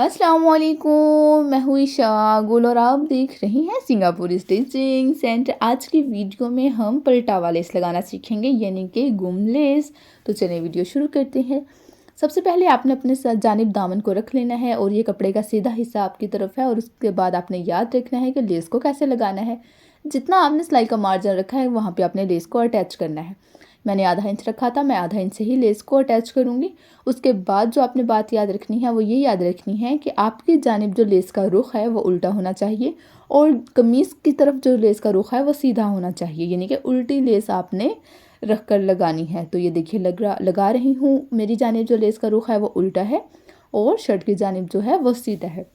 अस्सलाम वालेकुम, मैं हूँ ईशा गुल और आप देख रही हैं सिंगापुर स्टिचिंग सेंटर। आज की वीडियो में हम पलटावा लेस लगाना सीखेंगे यानी कि गुम लेस। तो चलिए वीडियो शुरू करते हैं। सबसे पहले आपने अपने साथ जानिब दामन को रख लेना है और ये कपड़े का सीधा हिस्सा आपकी तरफ है और उसके बाद आपने याद रखना है कि लेस को कैसे लगाना है। जितना आपने सिलाई का मार्जिन रखा है वहाँ पे आपने लेस को अटैच करना है। मैंने आधा इंच रखा था, मैं आधा इंच से ही लेस को अटैच करूँगी। उसके बाद जो आपने बात याद रखनी है वो ये याद रखनी है कि आपकी जानिब जो लेस का रुख है वो उल्टा होना चाहिए और कमीज़ की तरफ जो लेस का रुख है वो सीधा होना चाहिए, यानी कि उल्टी लेस आपने रख कर लगानी है। तो ये देखिए लगा रही हूँ। मेरी जानिब जो लेस का रुख है वो उल्टा है और शर्ट की जानिब जो है वो सीधा है।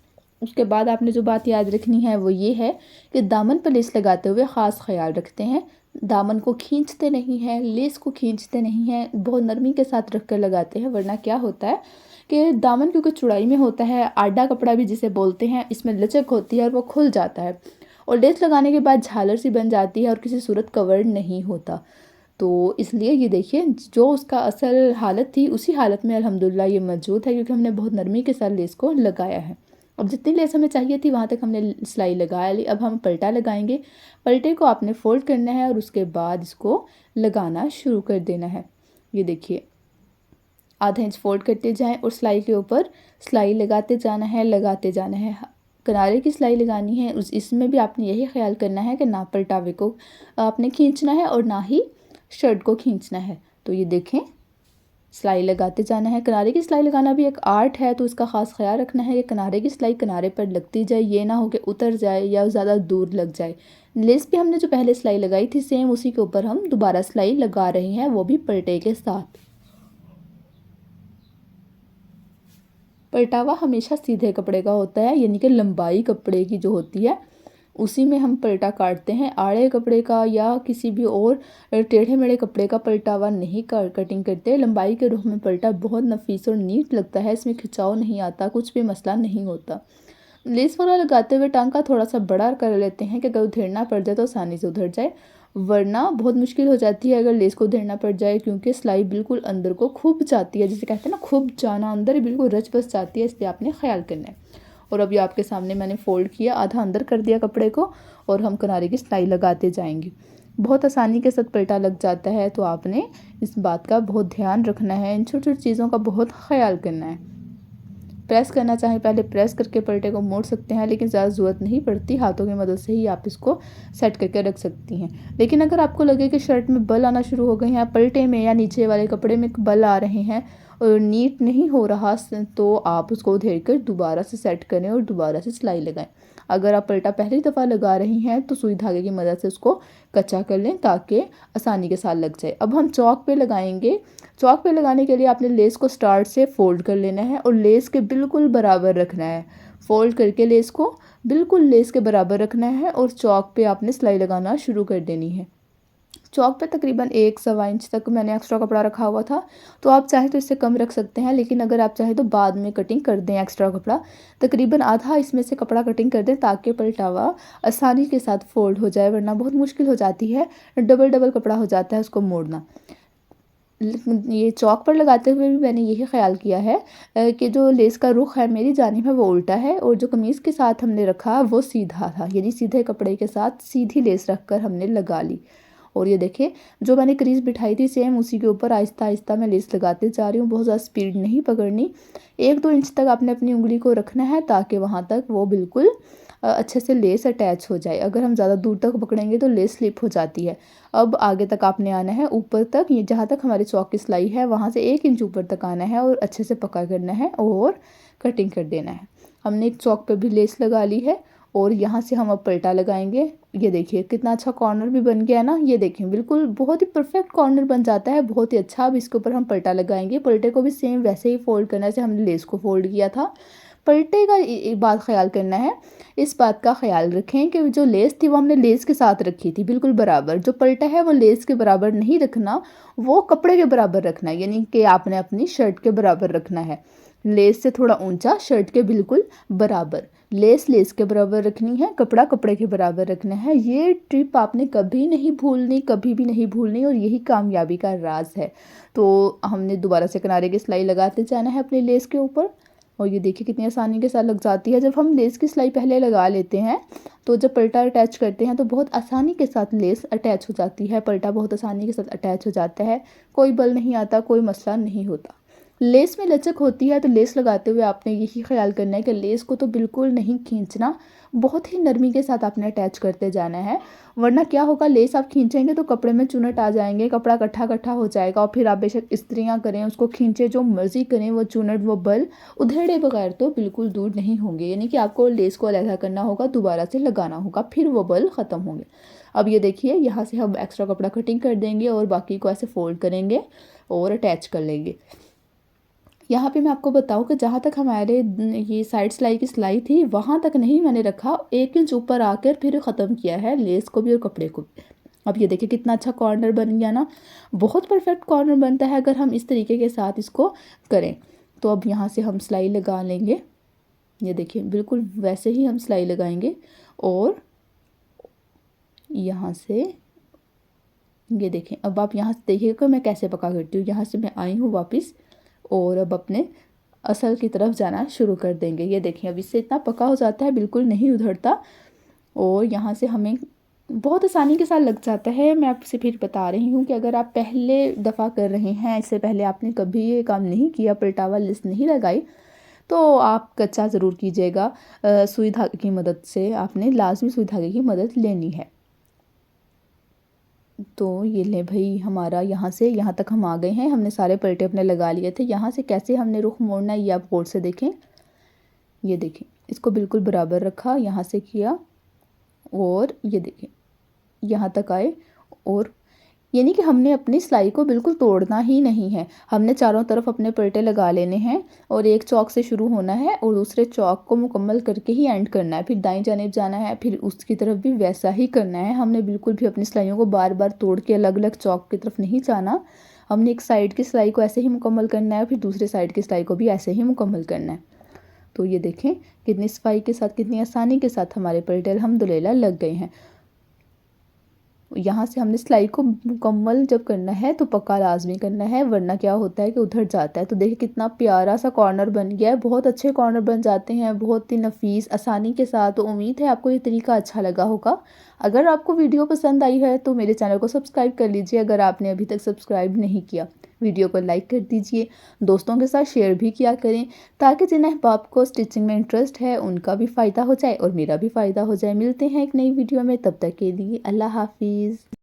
उसके बाद आपने जो बात याद रखनी है वो ये है कि दामन पर लेस लगाते हुए ख़ास ख्याल रखते हैं। दामन को खींचते नहीं हैं, लेस को खींचते नहीं हैं, बहुत नरमी के साथ रख कर लगाते हैं। वरना क्या होता है कि दामन क्योंकि चौड़ाई में होता है, आडा कपड़ा भी जिसे बोलते हैं, इसमें लचक होती है और वो खुल जाता है और लेस लगाने के बाद झालर सी बन जाती है और किसी सूरत कवर नहीं होता। तो इसलिए ये देखिए जो उसका असल हालत थी उसी हालत में अल्हम्दुलिल्लाह ये मौजूद है, क्योंकि हमने बहुत नरमी के साथ लेस को लगाया है। अब जितनी लेस हमें चाहिए थी वहाँ तक हमने सिलाई लगा ली। अब हम पलटा लगाएंगे। पलटे को आपने फोल्ड करना है और उसके बाद इसको लगाना शुरू कर देना है। ये देखिए आधा इंच फोल्ड करते जाएं और सिलाई के ऊपर सिलाई लगाते जाना है, लगाते जाना है। किनारे की सिलाई लगानी है, इसमें भी आपने यही ख्याल करना है कि ना पलटावे को आपने खींचना है और ना ही शर्ट को खींचना है। तो ये देखें सिलाई लगाते जाना है। किनारे की सिलाई लगाना भी एक आर्ट है, तो इसका ख़ास ख्याल रखना है कि किनारे की सिलाई किनारे पर लगती जाए, ये ना हो कि उतर जाए या ज़्यादा दूर लग जाए। लेस पे हमने जो पहले सिलाई लगाई थी सेम उसी के ऊपर हम दोबारा सिलाई लगा रहे हैं, वो भी पलटे के साथ। पलटावा हमेशा सीधे कपड़े का होता है, यानी कि लंबाई कपड़े की जो होती है उसी में हम पलटा काटते हैं। आड़े कपड़े का या किसी भी और टेढ़े मेढ़े कपड़े का पलटावा नहीं कटिंग करते। लंबाई के रूप में पलटा बहुत नफीस और नीट लगता है, इसमें खिंचाव नहीं आता, कुछ भी मसला नहीं होता। लेस वाला लगाते हुए टांका थोड़ा सा बड़ा कर लेते हैं कि अगर उधेड़ना पड़ जाए तो आसानी से उधर जाए, वरना बहुत मुश्किल हो जाती है अगर लेस को उधेड़ना पड़ जाए, क्योंकि सिलाई बिल्कुल अंदर को खुब जाती है, जिसे कहते हैं ना खुब जाना, अंदर बिल्कुल रच बस जाती है, इसलिए आपने ख्याल करना है। और अभी आपके सामने मैंने फ़ोल्ड किया, आधा अंदर कर दिया कपड़े को और हम किनारे की सिलाई लगाते जाएंगे। बहुत आसानी के साथ पलटा लग जाता है, तो आपने इस बात का बहुत ध्यान रखना है, इन छोटी छोटी चीज़ों का बहुत ख्याल करना है। प्रेस करना चाहें पहले प्रेस करके पलटे को मोड़ सकते हैं, लेकिन ज़्यादा ज़रूरत नहीं पड़ती, हाथों की मदद से ही आप इसको सेट करके रख सकती हैं। लेकिन अगर आपको लगे कि शर्ट में बल आना शुरू हो गए हैं, पलटे में या नीचे वाले कपड़े में बल आ रहे हैं और नीट नहीं हो रहा, तो आप उसको उधेड़ कर दोबारा से सेट करें और दोबारा से सिलाई लगाएं। अगर आप पलटा पहली दफ़ा लगा रही हैं तो सुई धागे की मदद से उसको कच्चा कर लें ताकि आसानी के साथ लग जाए। अब हम चौक पे लगाएंगे। चौक पे लगाने के लिए आपने लेस को स्टार्ट से फ़ोल्ड कर लेना है और लेस के बिल्कुल बराबर रखना है। फ़ोल्ड करके लेस को बिल्कुल लेस के बराबर रखना है और चौक पे आपने सिलाई लगाना शुरू कर देनी है। चौक पे तकरीबन 1 सवा इंच तक मैंने एक्स्ट्रा कपड़ा रखा हुआ था, तो आप चाहें तो इससे कम रख सकते हैं, लेकिन अगर आप चाहें तो बाद में कटिंग कर दें एक्स्ट्रा कपड़ा। तकरीबन आधा इसमें से कपड़ा कटिंग कर दें ताकि पलटावा आसानी के साथ फोल्ड हो जाए, वरना बहुत मुश्किल हो जाती है, डबल डबल कपड़ा हो जाता है उसको मोड़ना। ये चौक पर लगाते हुए भी मैंने यही ख्याल किया है कि जो लेस का रुख है मेरी जानिब है वो उल्टा है और जो कमीज़ के साथ हमने रखा वो सीधा था, यानी सीधे कपड़े के साथ सीधी लेस रख कर हमने लगा ली। और ये देखिए जो मैंने क्रीज बिठाई थी सेम उसी के ऊपर आहिस्ता आहिस्ता मैं लेस लगाते जा रही हूँ, बहुत ज़्यादा स्पीड नहीं पकड़नी। 1-2 इंच तक आपने अपनी उंगली को रखना है ताकि वहाँ तक वो बिल्कुल अच्छे से लेस अटैच हो जाए। अगर हम ज़्यादा दूर तक पकड़ेंगे तो लेस स्लिप हो जाती है। अब आगे तक आपने आना है, ऊपर तक, ये जहाँ तक हमारी चौक की सिलाई है वहाँ से 1 इंच ऊपर तक आना है और अच्छे से पक्का करना है और कटिंग कर देना है। हमने एक चौक पे भी लेस लगा ली है और यहाँ से हम अब पलटा लगाएंगे। ये देखिए कितना अच्छा कॉर्नर भी बन गया है ना, ये देखें बिल्कुल बहुत ही परफेक्ट कॉर्नर बन जाता है, बहुत ही अच्छा। अब इसके ऊपर हम पलटा लगाएंगे। पलटे को भी सेम वैसे ही फोल्ड करना है जैसे हमने लेस को फोल्ड किया था। पलटे का एक बात ख्याल करना है, इस बात का ख्याल रखें कि जो लेस थी वो हमने लेस के साथ रखी थी बिल्कुल बराबर। जो पलटा है वो लेस के बराबर नहीं रखना, वो कपड़े के बराबर रखना है, यानी कि आपने अपनी शर्ट के बराबर रखना है। लेस से थोड़ा ऊंचा, शर्ट के बिल्कुल बराबर। लेस लेस के बराबर रखनी है, कपड़ा कपड़े के बराबर रखना है। ये ट्रिप आपने कभी नहीं भूलनी, कभी भी नहीं भूलनी, और यही कामयाबी का राज है। तो हमने दोबारा से किनारे की सिलाई लगाते जाना है अपने लेस के ऊपर। और ये देखिए कितनी आसानी के साथ लग जाती है। जब हम लेस की सिलाई पहले लगा लेते हैं तो जब पल्टा अटैच करते हैं तो बहुत आसानी के साथ लेस अटैच हो जाती है, पल्टा बहुत आसानी के साथ अटैच हो जाता है, कोई बल नहीं आता, कोई मसला नहीं होता। लेस में लचक होती है तो लेस लगाते हुए आपने यही ख्याल करना है कि लेस को तो बिल्कुल नहीं खींचना, बहुत ही नरमी के साथ आपने अटैच करते जाना है, वरना क्या होगा, लेस आप खींचेंगे तो कपड़े में चुनट आ जाएंगे, कपड़ा इकट्ठा हो जाएगा और फिर आप बेशक इस्त्रियाँ करें, उसको खींचे जो मर्ज़ी करें, वो चुनट वो बल उधेड़े बगैर तो बिल्कुल दूर नहीं होंगे। यानी कि आपको लेस को अलहदा करना होगा, दोबारा से लगाना होगा, फिर वो बल ख़त्म होंगे। अब ये देखिए यहाँ से हम एक्स्ट्रा कपड़ा कटिंग कर देंगे और बाकी को ऐसे फोल्ड करेंगे और अटैच कर लेंगे। यहाँ पे मैं आपको बताऊँ कि जहाँ तक हमारे ये साइड सिलाई की सिलाई थी वहाँ तक नहीं मैंने रखा, 1 इंच ऊपर आकर फिर ख़त्म किया है लेस को भी और कपड़े को भी। अब ये देखिए कितना अच्छा कॉर्नर बन गया ना, बहुत परफेक्ट कॉर्नर बनता है अगर हम इस तरीके के साथ इसको करें। तो अब यहाँ से हम सिलाई लगा लेंगे, ये देखिए बिल्कुल वैसे ही हम सिलाई लगाएंगे और यहाँ से ये देखें। अब आप यहाँ से देखिएगा कि मैं कैसे पका करती हूँ। यहाँ से मैं आई हूँ वापस और अब अपने असल की तरफ जाना शुरू कर देंगे। ये देखिए अब इससे इतना पका हो जाता है, बिल्कुल नहीं उधड़ता और यहाँ से हमें बहुत आसानी के साथ लग जाता है। मैं आपसे फिर बता रही हूँ कि अगर आप पहले दफ़ा कर रहे हैं, इससे पहले आपने कभी ये काम नहीं किया, पलटावा लेस नहीं लगाई, तो आप कच्चा ज़रूर कीजिएगा। सुई धागे की मदद से आपने लाजमी सुई धागे की मदद लेनी है। तो ये ले भाई हमारा यहाँ से यहाँ तक हम आ गए हैं, हमने सारे पलटे अपने लगा लिए थे। यहाँ से कैसे हमने रुख मोड़ना है ये आप गौर से देखें। ये देखें इसको बिल्कुल बराबर रखा, यहाँ से किया और ये देखें यहाँ तक आए और यानी कि हमने अपनी सिलाई को बिल्कुल तोड़ना ही नहीं है, हमने चारों तरफ अपने पलटे लगा लेने हैं और एक चौक से शुरू होना है और दूसरे चौक को मुकम्मल करके ही एंड करना है, फिर दाईं जानिब जाना है, फिर उसकी तरफ भी वैसा ही करना है। हमने बिल्कुल भी अपनी सिलाइयों को बार बार तोड़ के अलग अलग चौक की तरफ नहीं जाना, हमने एक साइड की सिलाई को ऐसे ही मुकम्मल करना है, फिर दूसरे साइड की सिलाई को भी ऐसे ही मुकम्मल करना है। तो ये देखें कितनी सफाई के साथ, कितनी आसानी के साथ हमारे पलटे अल्हम्दुलिल्लाह लग गए हैं। यहाँ से हमने सिलाई को मुकम्मल जब करना है तो पक्का लाजमी करना है, वरना क्या होता है कि उधर जाता है। तो देखिए कितना प्यारा सा कॉर्नर बन गया है, बहुत अच्छे कॉर्नर बन जाते हैं, बहुत ही नफीस आसानी के साथ। तो उम्मीद है आपको ये तरीका अच्छा लगा होगा। अगर आपको वीडियो पसंद आई है तो मेरे चैनल को सब्सक्राइब कर लीजिए, अगर आपने अभी तक सब्सक्राइब नहीं किया। वीडियो को लाइक कर दीजिए, दोस्तों के साथ शेयर भी किया करें, ताकि जिन्हें अहबाब को स्टिचिंग में इंटरेस्ट है उनका भी फ़ायदा हो जाए और मेरा भी फ़ायदा हो जाए। मिलते हैं एक नई वीडियो में, तब तक के लिए अल्लाह हाफिज़।